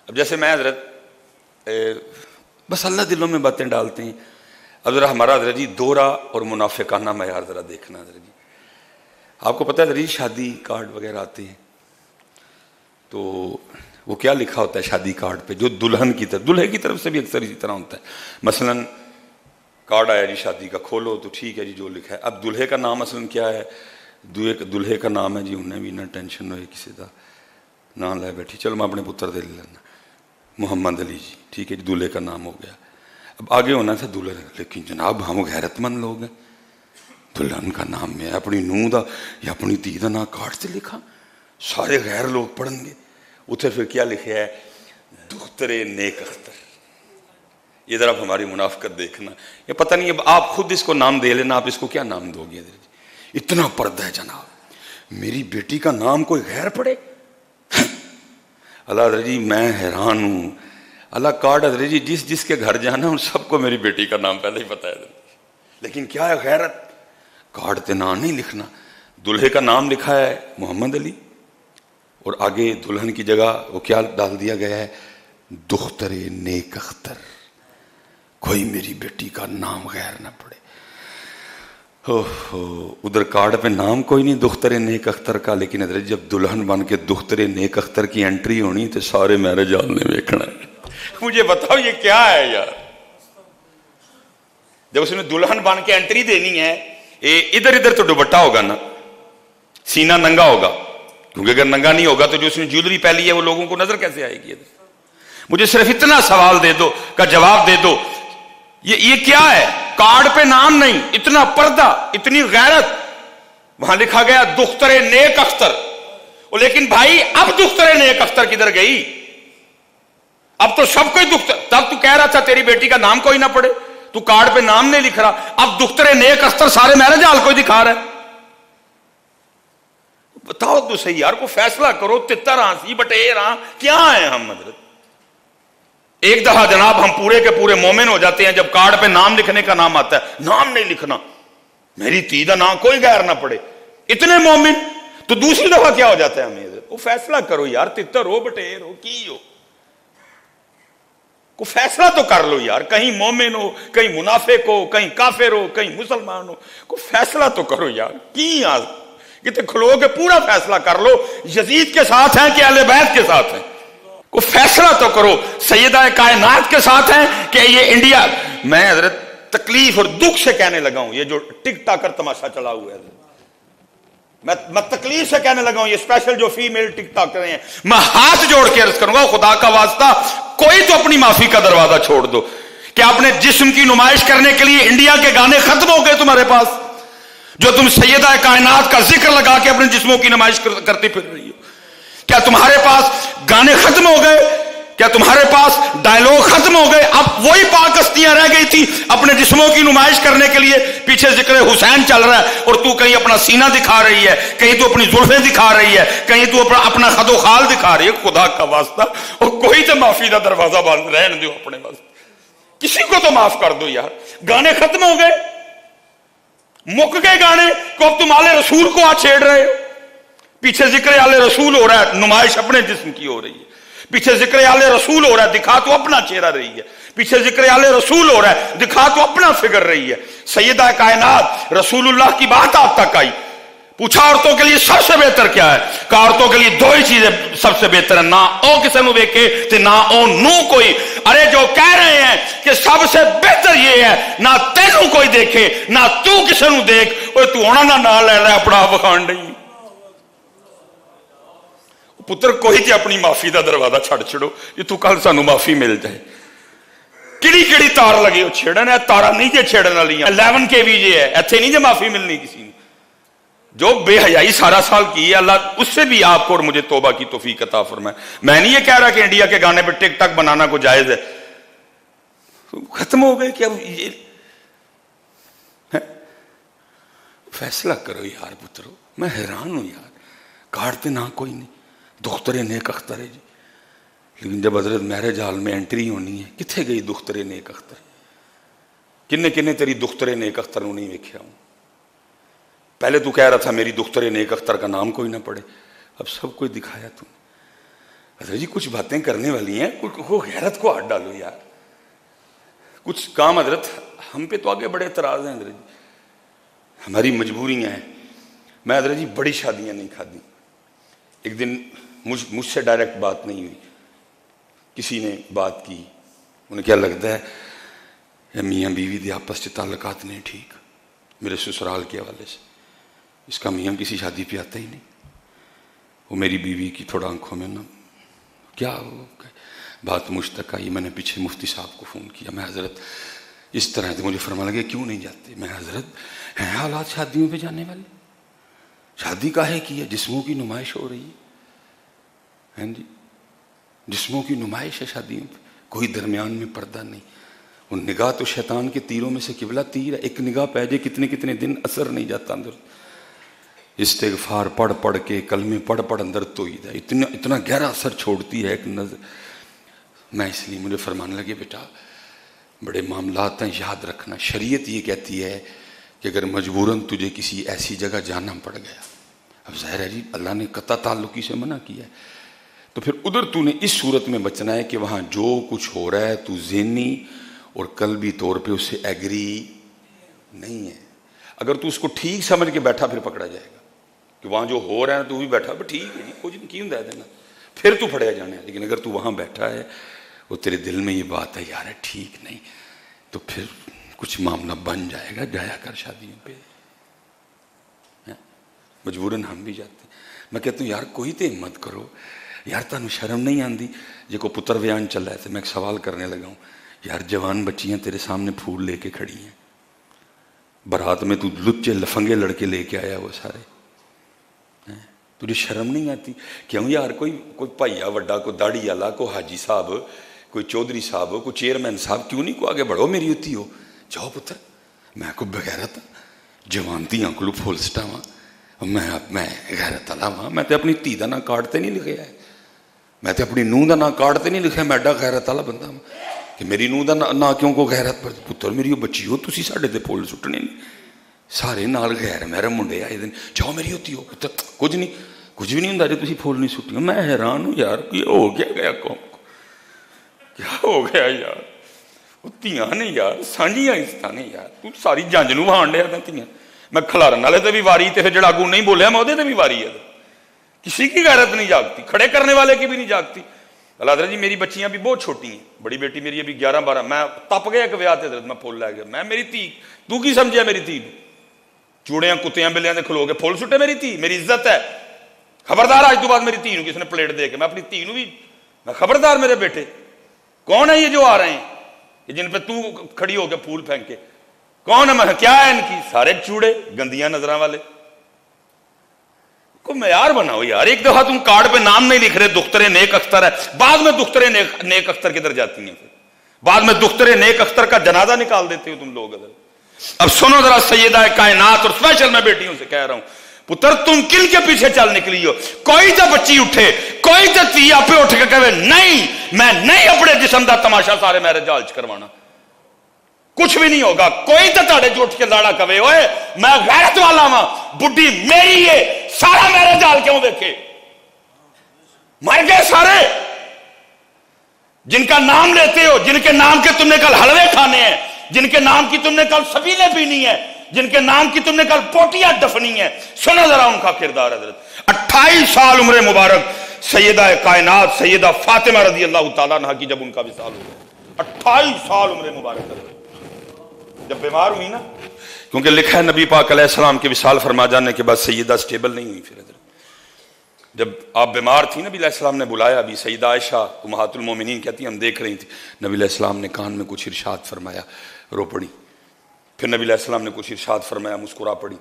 اب جیسے میں حضرت بس اللہ دلوں میں باتیں ڈالتے ہیں. اب ذرا ہمارا حضرت جی دورہ اور منافقانہ معیار ذرا دیکھنا حضرت جی. آپ کو پتہ ہے حضرت جی شادی کارڈ وغیرہ آتے ہیں تو وہ کیا لکھا ہوتا ہے شادی کارڈ پہ, جو دلہن کی طرف, دلہے کی طرف سے بھی اکثر اسی طرح ہوتا ہے. مثلاً کارڈ آیا جی شادی کا, کھولو تو ٹھیک ہے جی جو لکھا ہے. اب دلہے کا نام مثلاً کیا ہے, دلہے کا نام ہے جی, انہیں بھی نہ ٹینشن ہوئے کسی کا نام لے بیٹھی, چلو میں اپنے پتر دے لینا محمد علی جی, ٹھیک ہے جی دلہے کا نام ہو گیا. اب آگے ہونا تھا دلہن, لیکن جناب ہم غیرت مند لوگ ہیں, دلہن کا نام میں اپنی نوح دا یا اپنی دھی دا نام کارڈ سے لکھا, سارے غیر لوگ پڑھیں گے. اتنے پھر کیا لکھا ہے, دختر نیک اختر. یہ ذرا ہماری منافقت دیکھنا, یہ پتہ نہیں اب آپ خود اس کو نام دے لینا, آپ اس کو کیا نام دو گے. اتنا پردہ ہے جناب, میری بیٹی کا نام کوئی غیر پڑھے. اللہ حضرت جی میں حیران ہوں, اللہ کارڈ حضرت جی جس جس کے گھر جانا ان سب کو میری بیٹی کا نام پہلے ہی پتہ ہے, لیکن کیا ہے غیرت, کارڈ پہ نام نہیں لکھنا. دلہے کا نام لکھا ہے محمد علی اور آگے دلہن کی جگہ وہ کیا ڈال دیا گیا ہے, دختر نیک اختر. کوئی میری بیٹی کا نام غیر نہ پڑے. ادھر کارڈ پہ نام کوئی نہیں دختر نیک اختر کا, لیکن حضرت جب دلہن بن کے دختر نیک اختر کی انٹری ہونی تو سارے میرج ہال نے دیکھنا ہے. مجھے بتاؤ یہ کیا ہے یار. جب اس نے دلہن بن کے انٹری دینی ہے, ادھر ادھر تو دوپٹہ ہوگا نا, سینہ ننگا ہوگا, کیونکہ اگر ننگا نہیں ہوگا تو جو اس نے جیولری پہلی ہے وہ لوگوں کو نظر کیسے آئے گی. مجھے صرف اتنا سوال دے دو, کا جواب دے دو, یہ کیا ہے, کارڈ پہ نام نہیں, اتنا پردہ, اتنی غیرت. وہاں لکھا گیا دختر نیک اختر, لیکن بھائی اب دختر نیک اختر کدھر گئی, اب تو سب کوئی دختر. تب تو کہہ رہا تھا تیری بیٹی کا نام کوئی نہ پڑے, تو کارڈ پہ نام نہیں لکھ رہا, اب دختر نیک اختر سارے میرج ہال کوئی دکھا رہا ہے. بتاؤ تو صحیح یار, کو فیصلہ کرو. تتر ہانسی بٹیر ہاں کیا ہے ہم حضرت. ایک دفعہ جناب ہم پورے کے پورے مومن ہو جاتے ہیں جب کارڈ پہ نام لکھنے کا نام آتا ہے, نام نہیں لکھنا, میری تھی دا نام کوئی غیر نہ پڑے, اتنے مومن. تو دوسری دفعہ کیا ہو جاتا ہے ہمیں, وہ فیصلہ کرو یار, تتر ہو بٹیر ہو کی ہو, کو فیصلہ تو کر لو یار. کہیں مومن ہو, کہیں منافق ہو, کہیں کافر ہو, کہیں مسلمان ہو, کو فیصلہ تو کرو یار. کی کتنے کھلو کے پورا فیصلہ کر لو, یزید کے ساتھ ہیں کہ اہل بیت کے ساتھ ہیں, کو فیصلہ تو کرو. سیدہ کائنات کے ساتھ ہیں کہ یہ انڈیا. میں حضرت تکلیف اور دکھ سے کہنے لگا ہوں, یہ جو ٹک ٹاکر تماشا چلا ہوا ہے, میں تکلیف سے کہنے لگا ہوں, یہ اسپیشل جو فیمیل ٹک ٹاکر ہیں, میں ہاتھ جوڑ کے عرض کروں گا خدا کا واسطہ کوئی تو اپنی معافی کا دروازہ چھوڑ دو. کہ اپنے جسم کی نمائش کرنے کے لیے انڈیا کے گانے ختم ہو گئے تمہارے پاس, جو تم سیدہ کائنات کا ذکر لگا کے اپنے جسموں کی نمائش کرتی پھر رہی ہو. کیا تمہارے پاس گانے ختم ہو گئے, کیا تمہارے پاس ڈائلوگ ختم ہو گئے. اب وہی پاک ہستیاں رہ گئی تھی اپنے جسموں کی نمائش کرنے کے لیے, پیچھے ذکر حسین چل رہا ہے اور تو کہیں اپنا سینہ دکھا رہی ہے, کہیں تو اپنی زلفیں دکھا رہی ہے, کہیں تو اپنا خد و خال دکھا رہی ہے. خدا کا واسطہ اور کوئی تو معافی کا دروازہ بند رہنے دو اپنے واسطے, کسی کو تو معاف کر دو یار. گانے ختم ہو گئے, مک گئے گانے, کو اب تم آل رسول کو چھیڑ رہے ہو. پیچھے ذکر آل رسول ہو رہا ہے, نمائش اپنے جسم کی ہو رہی ہے. پیچھے ذکر آل رسول ہو رہا ہے, دکھا تو اپنا چہرہ رہی ہے. پیچھے ذکر آل رسول ہو رہا ہے, دکھا تو اپنا فگر رہی ہے. سیدہ کائنات رسول اللہ کی بات آپ تک آئی, پوچھا عورتوں کے لیے سب سے بہتر کیا ہے, کہ عورتوں کے لیے دو ہی چیزیں سب سے بہتر ہیں, نہ او کسی نو دیکھے تے نہ او نو کوئی. ارے جو کہہ رہے ہیں کہ سب سے بہتر یہ ہے نہ تینوں کوئی دیکھے نہ تو کسی نو دیکھ, تو ہونا نہ لے لے اپنا بخان نہیں. پتر کوئی تے اپنی معافی دا دروازہ چھڑ چھڑو, یہ تو کل سانو معافی مل جائے. کیڑی کیڑی تار لگے ہو چھیڑن ہے, تارا نہیں جے چھیڑن والی 11 کے وی جے ہے, ایتھے نہیں جے معافی ملنی کسی نے. جو بے حیائی سارا سال کی ہے, اللہ اس سے بھی آپ کو اور مجھے توبہ کی توفیق عطا فرمائے. میں نہیں یہ کہہ رہا کہ انڈیا کے گانے پہ ٹک ٹاک بنانا کو جائز ہے, ختم ہو گئے. کہ اب یہ فیصلہ کرو یار پترو, میں حیران ہوں یار. کارڈ پہ نہ کوئی نہیں, دختر نیک اختر ہے جی, لیکن جب حضرت میرج ہال میں انٹری ہونی ہے, کتنے گئی دختر نیک اختر. کنے کنے تیری دختر نیک اختر نو نہیں ویکھیا ہوں. پہلے تو کہہ رہا تھا میری دختر نیک اختر کا نام کوئی نہ پڑے, اب سب کوئی دکھایا تم. حضرت جی کچھ باتیں کرنے والی ہیں، کوئی غیرت کو ہاتھ ڈالو یار، کچھ کام حضرت ہم پہ تو آگے بڑے اعتراض ہیں حضرت جی، ہماری مجبوریاں ہیں. میں حضرت جی بڑی شادیاں نہیں کھادی. ایک دن مجھ سے ڈائریکٹ بات نہیں ہوئی، کسی نے بات کی، انہیں کیا لگتا ہے میاں بیوی دے آپس سے تعلقات نہیں ٹھیک میرے سسرال کے حوالے سے، اس کا میاں کسی شادی پہ آتا ہی نہیں. وہ میری بیوی کی تھوڑا آنکھوں میں نا کیا بات مجھ تک آئی. میں نے پیچھے مفتی صاحب کو فون کیا، میں حضرت اس طرح سے، مجھے فرما لگے کیوں نہیں جاتے. میں حضرت ہیں حالات شادیوں پہ جانے والے، شادی کاہے کی ہے، جسموں کی نمائش ہو رہی ہے جی، جسموں کی نمائش ہے شادیوں پہ، کوئی درمیان میں پردہ نہیں. وہ نگاہ تو شیطان کے تیروں میں سے قبلہ تیر ہے، ایک نگاہ پہ جائے کتنے کتنے دن اثر نہیں جاتا اندر. استغفار پڑھ پڑھ کے، کلمے پڑھ پڑھ اندر تو اتنا گہرا اثر چھوڑتی ہے ایک نظر. میں اس لیے مجھے فرمانے لگے بیٹا بڑے معاملات ہیں، یاد رکھنا شریعت یہ کہتی ہے کہ اگر مجبوراً تجھے کسی ایسی جگہ جانا پڑ گیا، اب ظاہر ہے جی اللہ نے قطع تعلقی سے منع کیا ہے، تو پھر ادھر تو نے اس صورت میں بچنا ہے کہ وہاں جو کچھ ہو رہا ہے تو ذہنی اور قلبی طور پہ اس سے ایگری نہیں ہے. اگر تو اس کو ٹھیک سمجھ کے بیٹھا پھر پکڑا جائے گا کہ وہاں جو ہو رہا ہے تو بھی بیٹھا ٹھیک ہے جی کچھ نہیں کیوں دے دینا، پھر تو پھڑیا جانا ہے. لیکن اگر تو وہاں بیٹھا ہے وہ تیرے دل میں یہ بات ہے یار ٹھیک نہیں، تو پھر کچھ معاملہ بن جائے گا. جایا کر شادیوں پہ، مجبوراً ہم بھی جاتے ہیں. میں کہتا ہوں یار کوئی تو ہمت کرو یار، تانوں شرم نہیں آندی. جے کو پتر بیان چل رہا ہے تو میں ایک سوال کرنے لگا ہوں، یار جوان بچیاں تیرے سامنے پھول لے کے کھڑی ہیں، برات میں تو لچے لفنگے لڑکے لے کے آیا وہ سارے، تجھے شرم نہیں آتی؟ کیوں یار کوئی بھائیا وڈا، کوئی داڑھی والا، کوئی حاجی صاحب، کوئی چودھری صاحب، کوئی چیئرمین صاحب، کیوں نہیں کو آگے بڑھو میری ہوتی ہو، جاؤ پتر. میں کو بغیرت جوان دھیاں کو پھول سٹاواں، میں غیرت والا ہاں. میں تے اپنی دھی دا نام کارڈ تے نہیں لکھیا ہے، میں تے اپنی نونہ دا نام کارڈ تے نہیں لکھیا. میں ایڈا غیرت والا بندہ ہوں کہ میری نونہ دا نام کیوں کو غیرت پر. پتر میری وہ بچی ہو، تسی ساڈے تے پھول سٹنے نہیں، سارے نال غیر محرم منڈے آئے دن، جاؤ میری ہوتی ہو. پتر کچھ بھی نہیں ہوں جی تسی پھول نہیں سٹی. میں حیران ہوں یار یہ ہو گیا قوم کو، کیا ہو گیا یار. وہ تیاں نے یار سانجیاں عزتاں نے یار، تو ساری جنج نوں وہان ڈیا نا تیاں. میں کھلارن والے تے بھی واری، تے پھر جڑا اگوں نہیں بولیا میں تے بھی واری ہے. کسی کی غیرت نہیں جاگتی، کھڑے کرنے والے کی بھی نہیں جاگتی. اللہ حضرت جی میری بچیاں بھی بہت چھوٹی ہیں، بڑی بیٹی میری ابھی 11-12، میں تپ گیا ایک ویاہ تے حضرت میں پھول لے گیا. میں میری تھی تو کی سمجھیا میری تھی چوڑیاں کتیاں بلیاں دے کھلو کے پھول سٹے میری تھی، میری عزت ہے. خبردار آج تو بعد میری تھی کسی نے پلیٹ دے کے، میں اپنی تھی بھی میں خبردار میرے بیٹے کون ہے یہ جو آ رہے ہیں کہ جن پہ تو کھڑی ہو کے پھول پھینک کے، کون ہے؟ میں کیا ہے ان کی؟ سارے چوڑے گندیاں نظراں والے. کو معیار بناؤ یار. ایک دفعہ تم کارڈ پہ نام نہیں لکھ رہے دختر نیک اختر ہے، بعد میں دختر نیک اختر کدھر جاتی ہیں؟ پھر بعد میں دختر نیک اختر کا جنازہ نکال دیتے ہو تم لوگ. اب سنو ذرا سیدہ کائنات، اور اسپیشل میں بیٹیوں سے کہہ رہا ہوں، پتر تم کل کے پیچھے چل نکلی ہو. کوئی تو بچی اٹھے، کوئی تو تھی آپ اٹھ کے کہے نہیں میں نہیں اپنے جسم دا تماشا سارے میرے جال چ کروانا، کچھ بھی نہیں ہوگا. کوئی تو تاڑے جو اٹھ کے لاڑا کہے اوئے میں غیرت والا ہاں، بڈھی میری ہے، سارا میرے جال کیوں دیکھے؟ مر گئے سارے جن کا نام لیتے ہو، جن کے نام کے تم نے کل حلوے کھانے ہیں، جن کے نام کی تم نے کل سبیلیں پینی ہے، جن کے نام کی تم نے کل پوٹیاں دفنی ہیں. سنو ذرا ان کا کردار. حضرت 28 سال عمر مبارک سیدہ کائنات سیدہ فاطمہ رضی اللہ تعالیٰ عنہ کی جب ان کا وصال ہوا، 28 سال عمر مبارک جب بیمار ہوئی نا، کیونکہ لکھا ہے نبی پاک علیہ السلام کے وصال فرما جانے کے بعد سیدہ سٹیبل نہیں ہوئی. پھر حضرت جب آپ بیمار تھی نبی علیہ السلام نے بلایا بھی، سیدہ عائشہ امہات المومنین کہتی ہیں ہم دیکھ رہی تھی، نبی علیہ السلام نے کان میں کچھ ارشاد فرمایا، رو پڑی. پھر نبی علیہ السلام نے کچھ ارشاد فرمایا، مسکرا پڑی.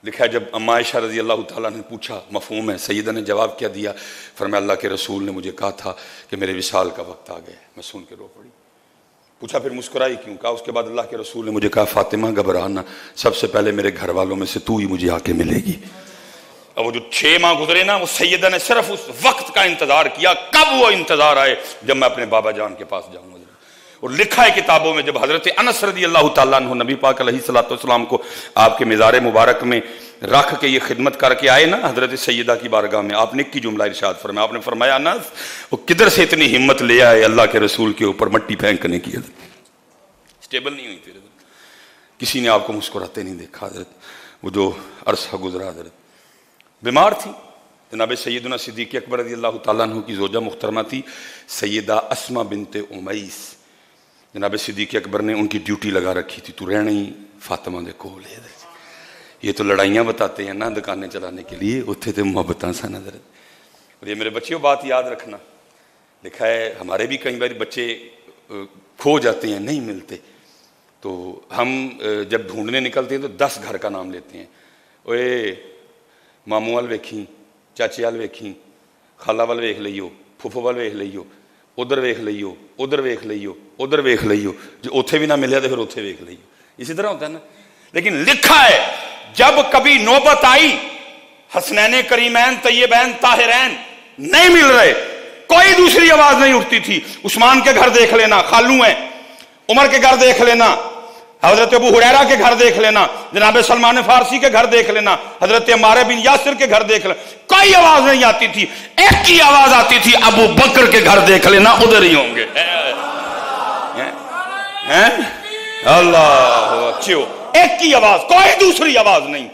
لکھا ہے جب اما عائشہ رضی اللہ تعالیٰ نے پوچھا مفہوم ہے، سیدہ نے جواب کیا دیا؟ فرمایا اللہ کے رسول نے مجھے کہا تھا کہ میرے وصال کا وقت آ گیا. میں سن کے رو پڑی. پوچھا پھر مسکرائی کیوں؟ کہا اس کے بعد اللہ کے رسول نے مجھے کہا فاطمہ گھبرانا، سب سے پہلے میرے گھر والوں میں سے تو ہی مجھے آ کے ملے گی. اب وہ جو 6 ماہ گزرے نا، وہ سیدہ نے صرف اس وقت کا انتظار کیا، کب وہ انتظار آئے جب میں اپنے بابا جان کے پاس جاؤں گا. اور لکھا ہے کتابوں میں جب حضرت انس رضی اللہ تعالیٰ عنہ نبی پاک علیہ الصلوۃ والسلام کو آپ کے مزار مبارک میں رکھ کے یہ خدمت کر کے آئے نا حضرت سیدہ کی بارگاہ میں، آپ نے کی جملہ ارشاد فرمایا، آپ نے فرمایا انس وہ کدھر سے اتنی ہمت لے آئے اللہ کے رسول کے اوپر مٹی پھینکنے کی؟ اسٹیبل نہیں ہوئی تھی حضرت، کسی نے آپ کو مسکراتے نہیں دیکھا حضرت، وہ جو عرصہ گزرا حضرت بیمار تھی۔ جناب سیدنا صدیق اکبر رضی اللہ تعالیٰ عنہ کی زوجہ محترمہ تھی سیدہ اسماء بنت امیس، جناب صدیق اکبر نے ان کی ڈیوٹی لگا رکھی تھی، تو رہنا ہی فاطمہ دے کول ہے۔ یہ تو لڑائیاں بتاتے ہیں نا دکانیں چلانے کے لیے، اتنے تو محبتاں سن حضرت۔ اور یہ میرے بچیوں بات یاد رکھنا، لکھا ہے ہمارے بھی کئی بار بچے کھو جاتے ہیں، نہیں ملتے، تو ہم جب ڈھونڈنے نکلتے ہیں تو 10 گھر کا نام لیتے ہیں، اوے ماموں وال ویکھی، چاچے وال ویکھی، خالہ وال ویکھ لئیو، پھوپھو وال ویکھ لئیو، ادھر ویکھ لئیو، ادھر ویکھ لئیو، ادھر ویکھ لئیو، جو اتھے بھی نہ ملیا تو پھر اتھے ویکھ لئیو، اسی طرح ہوتا ہے نا۔ لیکن لکھا ہے جب کبھی نوبت آئی حسنین کریمین طیبین طاہرین نہیں مل رہے، کوئی دوسری آواز نہیں اٹھتی تھی، عثمان کے گھر دیکھ لینا خالو ہیں، عمر کے گھر دیکھ لینا، حضرت ابو ہریرہ کے گھر دیکھ لینا، جناب سلمان فارسی کے گھر دیکھ لینا، حضرت عمار بن یاسر کے گھر دیکھ لینا، کوئی آواز نہیں آتی تھی، ایک ہی آواز آتی تھی، ابو بکر کے گھر دیکھ لینا ادھر ہی ہوں گے۔ اللہ اچھو، ایک ہی آواز، کوئی دوسری آواز نہیں۔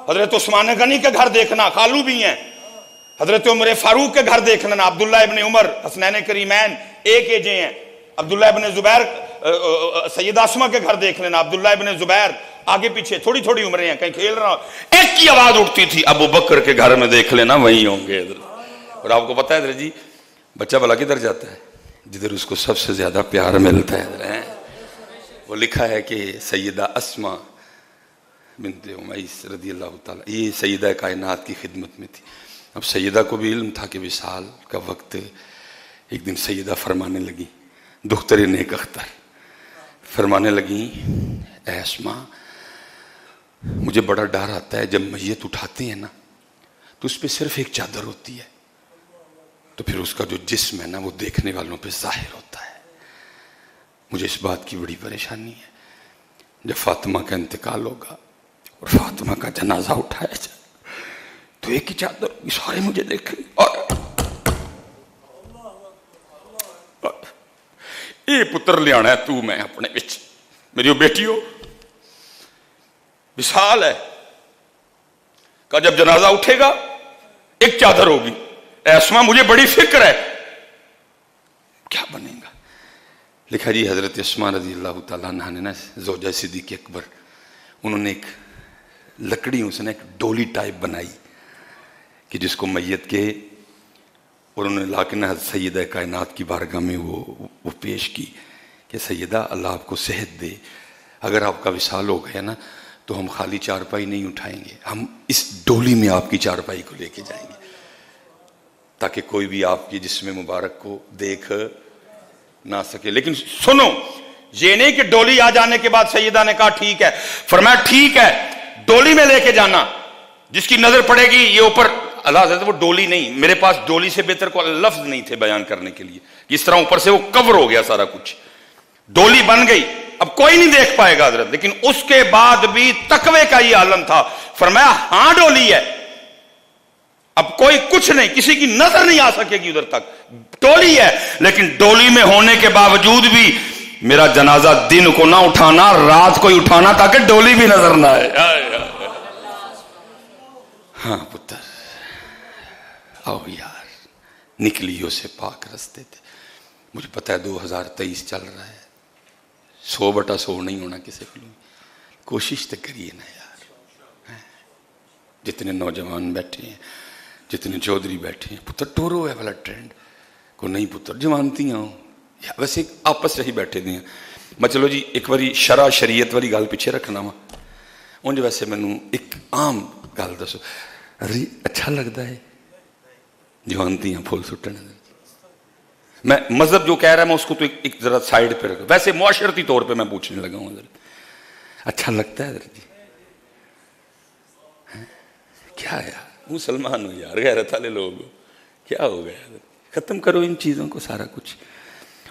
حضرت عثمان غنی کے گھر دیکھنا، خالو بھی ہیں، حضرت عمر فاروق کے گھر دیکھ لینا، عبداللہ ابن عمر حسنین کریمین ایک ایجے ہیں، عبداللہ ابن زبیر سیدہ اسماء کے گھر دیکھ لینا، عبداللہ ابن زبیر آگے پیچھے تھوڑی تھوڑی عمریں ہیں، کہیں کھیل رہا ہوں، ایک ہی آواز اٹھتی تھی، ابو بکر کے گھر میں دیکھ لینا وہیں ہوں گے۔ اور آپ کو پتہ ہے حضرت جی بچہ بھلا کدھر جاتا ہے؟ جدھر اس کو سب سے زیادہ پیار ملتا ہے۔ وہ لکھا ہے کہ سیدہ اسماء بنت امیس رضی اللہ تعالیٰ یہ سیدہ کائنات کی خدمت میں تھی۔ اب سیدہ کو بھی علم تھا کہ وصال کا وقت، ایک دن سیدہ فرمانے لگی، دختر نیک اختر فرمانے لگی، اے اسماء مجھے بڑا ڈر آتا ہے جب میت اٹھاتے ہیں نا تو اس پہ صرف ایک چادر ہوتی ہے، تو پھر اس کا جو جسم ہے نا وہ دیکھنے والوں پہ ظاہر ہوتا ہے، مجھے اس بات کی بڑی پریشانی ہے، جب فاطمہ کا انتقال ہوگا اور فاطمہ کا جنازہ اٹھایا جائے تو ایک ہی چادر ہوگی، سارے مجھے دیکھیں اور یہ پتر لے آنا ہے تو میں اپنے بچ میری بیٹی ہو وصال ہے کہ جب جنازہ اٹھے گا ایک چادر ہوگی، اے اسماء مجھے بڑی فکر ہے کیا بنے گا۔ لکھا جی حضرت اسماء رضی اللہ تعالیٰ عنہ نے نا زوجہ صدیق اکبر، انہوں نے ایک لکڑی اس نے ایک ڈولی ٹائپ بنائی کہ جس کو میت کے، اور انہوں نے لا کے نا سیدہ کائنات کی بارگاہ میں وہ پیش کی کہ سیدہ اللہ آپ کو صحت دے، اگر آپ کا وصال ہو گیا نا تو ہم خالی چارپائی نہیں اٹھائیں گے، ہم اس ڈولی میں آپ کی چارپائی کو لے کے جائیں گے تاکہ کوئی بھی آپ کی جسم مبارک کو دیکھ نہ سکے۔ لیکن سنو، یہ نہیں کہ ڈولی آ جانے کے بعد سیدہ نے کہا ٹھیک ہے، فرمایا ٹھیک ہے ڈولی میں لے کے جانا، جس کی نظر پڑے گی یہ اوپر، اللہ حضرت وہ ڈولی نہیں، میرے پاس ڈولی سے بہتر کو لفظ نہیں تھے بیان کرنے کے لیے، اس طرح اوپر سے وہ کور ہو گیا سارا کچھ، ڈولی بن گئی، اب کوئی نہیں دیکھ پائے گا حضرت، لیکن اس کے بعد بھی تقوی کا یہ عالم تھا، فرمایا ہاں ڈولی ہے، اب کوئی کچھ نہیں، کسی کی نظر نہیں آ سکے گی ادھر تک، ڈولی ہے، لیکن ڈولی میں ہونے کے باوجود بھی میرا جنازہ دن کو نہ اٹھانا، رات کو ہی اٹھانا تاکہ ڈولی بھی نظر نہ آئے۔ ہاں پتر آؤ یار، نکلیوں سے پاک رستے تھے، مجھے پتا ہے 2023 چل رہا ہے، 100/100 نہیں ہونا کسی کو، کوشش تو کریے نا یار، جتنے نوجوان بیٹھے ہیں، جتنے چودھری بیٹھے ہیں، پتر ٹورو ہے والا ٹرینڈ کو نہیں پتر جوانتی ہوں، ویسے آپس سے ہی بیٹھے دیا میں، چلو جی ایک باری شرع شریعت والی گل پیچھے رکھنا وا، انج ویسے مینوں ایک عام گل دسو، اچھا لگتا ہے جوانتیاں پھول سٹنے، میں مذہب جو کہہ رہا ہے میں اس کو تو ایک ذرا سائڈ پہ رکھوں، ویسے معاشرتی طور پہ میں پوچھنے لگا ہوں حضرت، اچھا لگتا ہے حضرت جی؟ کیا یار مسلمان ہو یار، غیرت والے لوگ ہو، کیا ہو گیا حضرت؟ ختم کرو ان چیزوں کو سارا کچھ۔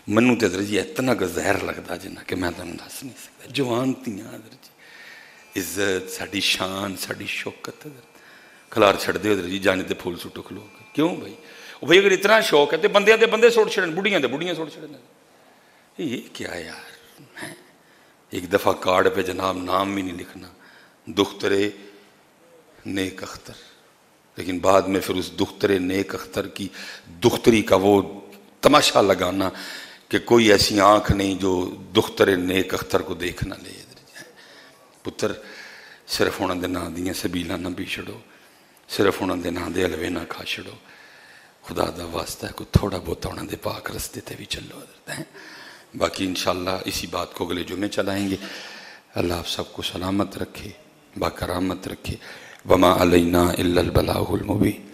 منو تو حضرت جی اتنا زہر لگتا جنا کہ میں تمہیں دس نہیں سکتا، جوانتیاں حضرت جی عزت ساڈی شان ساڈی شوکت کھلار چھڑ دے ادھر جی جانے تے پھول سٹو کھلو کے کیوں بھائی بھائی اگر اتنا شوق ہے تو بندے دے بندے سوٹ چھڑن بڑھیاں دے بڑھیاں سوٹ چھڑن یہ کیا ہے یار ایک دفعہ کارڈ پہ جناب نام بھی نہیں لکھنا دخترے نیک اختر لیکن بعد میں پھر اس دخترے نیک اختر کی دختری کا وہ تماشا لگانا کہ کوئی ایسی آنکھ نہیں جو دخترے نیک اختر کو دیکھ نہ لے پتر صرف انہوں دے نام دیاں سبیلاں نہ پی چھڑو صرف انہوں دے نام دے حلوے نہ کھا چھڑو خدا دا واسطہ ہے کوئی تھوڑا بہت انہوں دے پاک رستے تے بھی چلو باقی انشاءاللہ اسی بات کو اگلے جمعے چلائیں گے اللہ آپ سب کو سلامت رکھے باکرامت رکھے وما علینا الا البلاغ المبین